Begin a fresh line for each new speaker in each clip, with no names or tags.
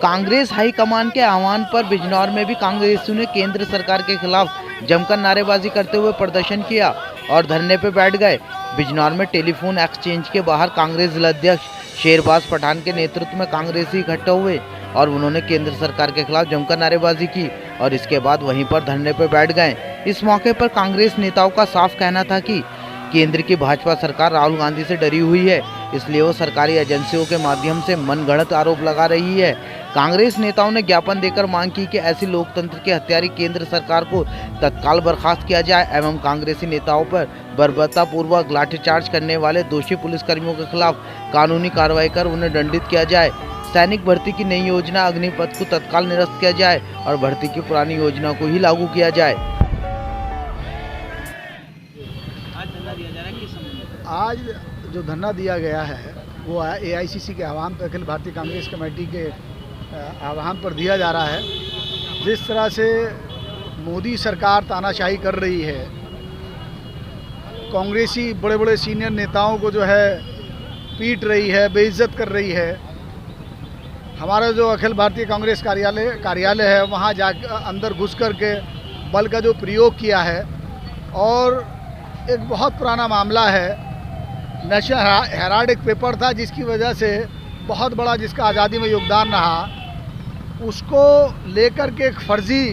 Congress high command के आह्वान पर बिजनौर में भी कांग्रेसियों ने केंद्र सरकार के खिलाफ जमकर नारेबाजी करते हुए प्रदर्शन किया और धरने पर बैठ गए। बिजनौर में टेलीफोन एक्सचेंज के बाहर कांग्रेस जिलाध्यक्ष शेरबाज पठान के नेतृत्व में कांग्रेसी इकट्ठे हुए और उन्होंने केंद्र सरकार के खिलाफ जमकर नारेबाजी की और इसके बाद वहीं पर धरने पर बैठ गए। इस मौके पर कांग्रेस नेताओं का साफ कहना था कि केंद्र की भाजपा सरकार राहुल गांधी से डरी हुई है, इसलिए वो सरकारी एजेंसियों के माध्यम से मनगढ़ंत आरोप लगा रही है। कांग्रेस नेताओं ने ज्ञापन देकर मांग की कि ऐसी लोकतंत्र के हत्यारी केंद्र सरकार को तत्काल बर्खास्त किया जाए एवं कांग्रेसी नेताओं पर बर्बरतापूर्वक लाठीचार्ज करने वाले दोषी पुलिसकर्मियों के खिलाफ कानूनी कार्रवाई कर उन्हें दंडित किया जाए। सैनिक भर्ती की नई योजना अग्निपथ को तत्काल निरस्त किया जाए और भर्ती की पुरानी योजना को ही लागू किया जाए।
आज जो धरना दिया गया है वो एआईसीसी के आह्वान पर, अखिल भारतीय कांग्रेस कमेटी के आह्वान पर दिया जा रहा है। जिस तरह से मोदी सरकार तानाशाही कर रही है, कांग्रेसी बड़े बड़े सीनियर नेताओं को जो है पीट रही है, बेइज्जत कर रही है। हमारा जो अखिल भारतीय कांग्रेस कार्यालय है वहाँ जा अंदर घुस कर के बल का जो प्रयोग किया है और एक बहुत पुराना मामला है, नेशनल हेराल्ड एक पेपर था जिसकी वजह से बहुत बड़ा जिसका आज़ादी में योगदान रहा, उसको लेकर के एक फर्जी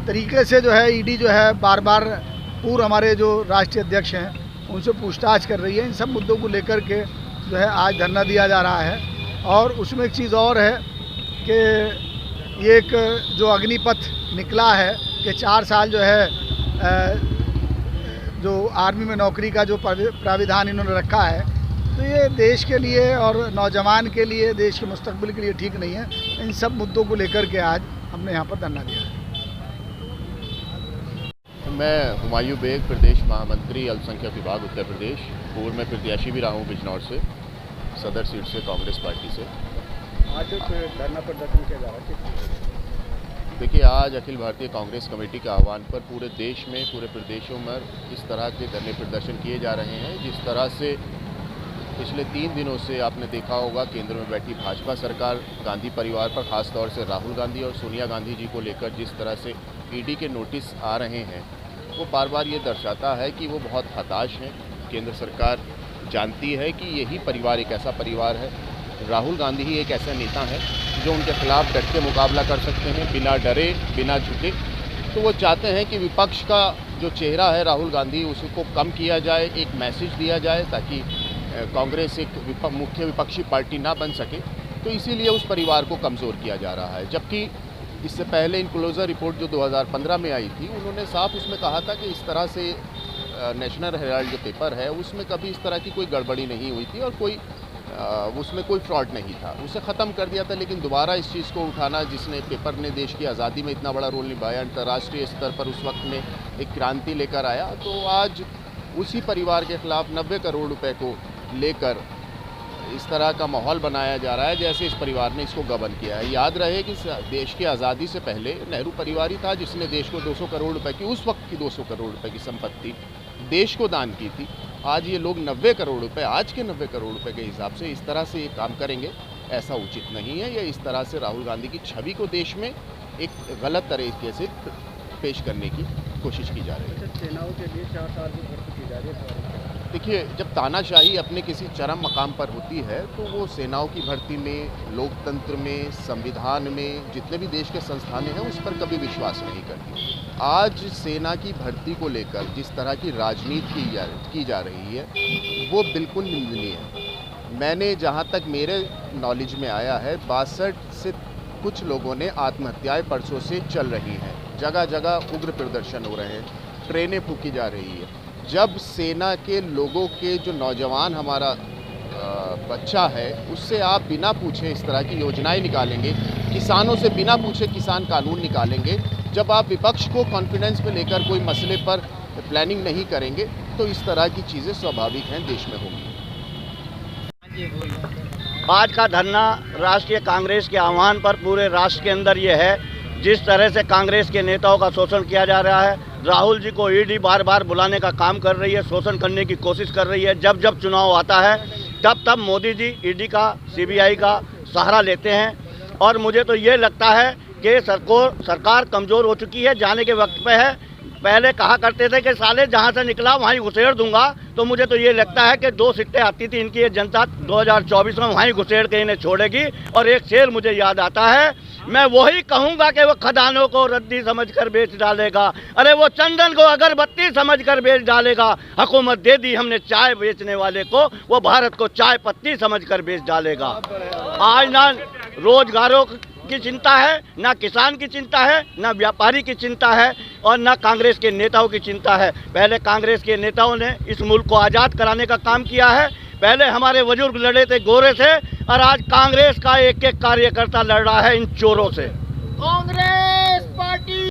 तरीके से जो है ईडी जो है बार बार पूर्व हमारे जो राष्ट्रीय अध्यक्ष हैं उनसे पूछताछ कर रही है। इन सब मुद्दों को लेकर के जो है आज धरना दिया जा रहा है। और उसमें एक चीज़ और है कि ये एक जो अग्निपथ निकला है कि 4 साल जो है जो आर्मी में नौकरी का जो प्राविधान इन्होंने रखा है, तो ये देश के लिए और नौजवान के लिए, देश के मुस्तकबिल के लिए ठीक नहीं है। इन सब मुद्दों को लेकर के आज हमने यहाँ पर धरना दिया है।
मैं हुमायूं बेग, प्रदेश महामंत्री अल्पसंख्यक विभाग उत्तर प्रदेश, पूर्व में प्रत्याशी भी रहा हूँ बिजनौर से, सदर सीट से कांग्रेस पार्टी से।
आज धरना प्रदर्शन किया जा रहा है।
देखिए, आज अखिल भारतीय कांग्रेस कमेटी के आह्वान पर पूरे देश में, पूरे प्रदेशों में इस तरह के धरने प्रदर्शन किए जा रहे हैं। जिस तरह से पिछले 3 दिनों से आपने देखा होगा, केंद्र में बैठी भाजपा सरकार गांधी परिवार पर, खास तौर से राहुल गांधी और सोनिया गांधी जी को लेकर जिस तरह से ईडी के नोटिस आ रहे हैं, वो बार बार ये दर्शाता है कि वो बहुत हताश हैं। केंद्र सरकार जानती है कि यही परिवार एक ऐसा परिवार है, राहुल गांधी ही एक ऐसा नेता है जो उनके खिलाफ डट के मुकाबला कर सकते हैं, बिना डरे, बिना झुके। तो वो चाहते हैं कि विपक्ष का जो चेहरा है राहुल गांधी, उसको कम किया जाए, एक मैसेज दिया जाए ताकि कांग्रेस एक मुख्य विपक्षी पार्टी ना बन सके। तो इसीलिए उस परिवार को कमज़ोर किया जा रहा है। जबकि इससे पहले इनक्लोजर रिपोर्ट जो 2015 में आई थी, उन्होंने साफ उसमें कहा था कि इस तरह से नेशनल हेराल्ड जो पेपर है उसमें कभी इस तरह की कोई गड़बड़ी नहीं हुई थी और उसमें कोई फ्रॉड नहीं था, उसे ख़त्म कर दिया था। लेकिन दोबारा इस चीज़ को उठाना, जिसने पेपर ने देश की आज़ादी में इतना बड़ा रोल निभाया, अंतर्राष्ट्रीय स्तर पर उस वक्त में एक क्रांति लेकर आया, तो आज उसी परिवार के खिलाफ 90 करोड़ रुपए को लेकर इस तरह का माहौल बनाया जा रहा है जैसे इस परिवार ने इसको गबन किया है। याद रहे कि देश की आज़ादी से पहले नेहरू परिवार ही था जिसने देश को 200 करोड़ रुपए की, उस वक्त की 200 करोड़ रुपए की संपत्ति देश को दान की थी। आज ये लोग 90 करोड़ रुपए, आज के 90 करोड़ रुपए के हिसाब से इस तरह से ये काम करेंगे, ऐसा उचित नहीं है। या इस तरह से राहुल गांधी की छवि को देश में एक गलत तरीके से पेश करने की कोशिश की जा रही है।
सेनाओं के लिए 4 साल की भर्ती की जा रही है।
देखिए, जब तानाशाही अपने किसी चरम मकाम पर होती है तो वो सेनाओं की भर्ती में, लोकतंत्र में, संविधान में, जितने भी देश के संस्थान हैं उस पर कभी विश्वास नहीं करती। आज सेना की भर्ती को लेकर जिस तरह की राजनीति की जा रही है वो बिल्कुल निंदनीय है। मैंने, जहाँ तक मेरे नॉलेज में आया है, 62 से कुछ लोगों ने आत्महत्याएं परसों से चल रही हैं। जगह जगह उग्र प्रदर्शन हो रहे हैं, ट्रेनें फूकी जा रही है। जब सेना के लोगों के जो नौजवान हमारा बच्चा है, उससे आप बिना पूछे इस तरह की योजनाएं निकालेंगे, किसानों से बिना पूछे किसान कानून निकालेंगे, जब आप विपक्ष को कॉन्फिडेंस में लेकर कोई मसले पर प्लानिंग नहीं करेंगे, तो इस तरह की चीज़ें स्वाभाविक हैं देश में होंगी।
आज का धरना राष्ट्रीय कांग्रेस के आह्वान पर पूरे राष्ट्र के अंदर ये है, जिस तरह से कांग्रेस के नेताओं का शोषण किया जा रहा है। राहुल जी को ईडी बार बार बुलाने का काम कर रही है, शोषण करने की कोशिश कर रही है। जब जब चुनाव आता है तब तब मोदी जी ईडी का, सीबीआई का सहारा लेते हैं और मुझे तो ये लगता है कि सरकार कमज़ोर हो चुकी है, जाने के वक्त पे है। पहले कहा करते थे कि साले जहाँ से निकला वहीं घुसेड़ दूंगा, तो मुझे तो ये लगता है कि 2 सीटें आती थी इनकी ये जनता 2024 में वहीं घुसेड़ के इन्हें छोड़ेगी। और एक शेर मुझे याद आता है, मैं वही कहूँगा कि वो खदानों को रद्दी समझकर बेच डालेगा, अरे वो चंदन को अगरबत्ती समझकर बेच डालेगा। हुकूमत दे दी हमने चाय बेचने वाले को, वो भारत को चाय पत्ती समझकर बेच डालेगा। आज ना रोजगारों की चिंता है, ना किसान की चिंता है, ना व्यापारी की चिंता है, और ना कांग्रेस के नेताओं की चिंता है। पहले कांग्रेस के नेताओं ने इस मुल्क को आज़ाद कराने का काम किया है। पहले हमारे बुजुर्ग लड़े थे गोरे से, और आज कांग्रेस का एक एक कार्यकर्ता लड़ रहा है इन चोरों से।
कांग्रेस पार्टी